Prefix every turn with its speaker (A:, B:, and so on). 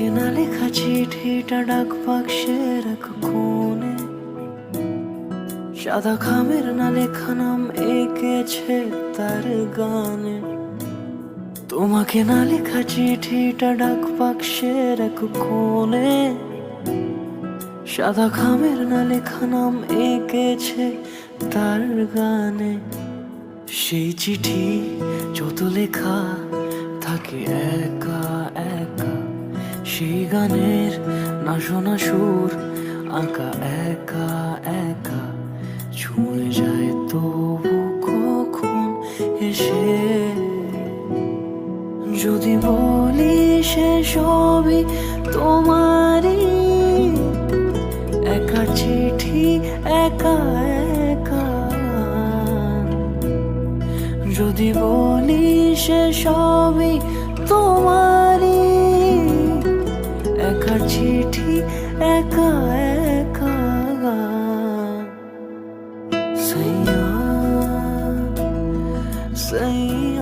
A: তোমাকে না লেখা চিঠিটা ডাক বাক্সের এক কোণে, সাদা খামের না লেখা নাম এঁকেছে তার গানে। তোমাকে না লেখা চিঠিটা ডাক বাক্সের এক কোণে, সাদা খামের না লেখা নাম এঁকেছে তার গানে। সেই চিঠি যত লেখা থাকে একা একা, সেই গানের না শোনা সুর আঁকা একা একা, ছুঁয়ে যায় তবু কখন এসে। যদি বলি সে সবই তোমারই, একা চিঠি একা একা। যদি বলি সে সবই তোমারই, একা চিঠি একা একা। সাইয়া সাইয়া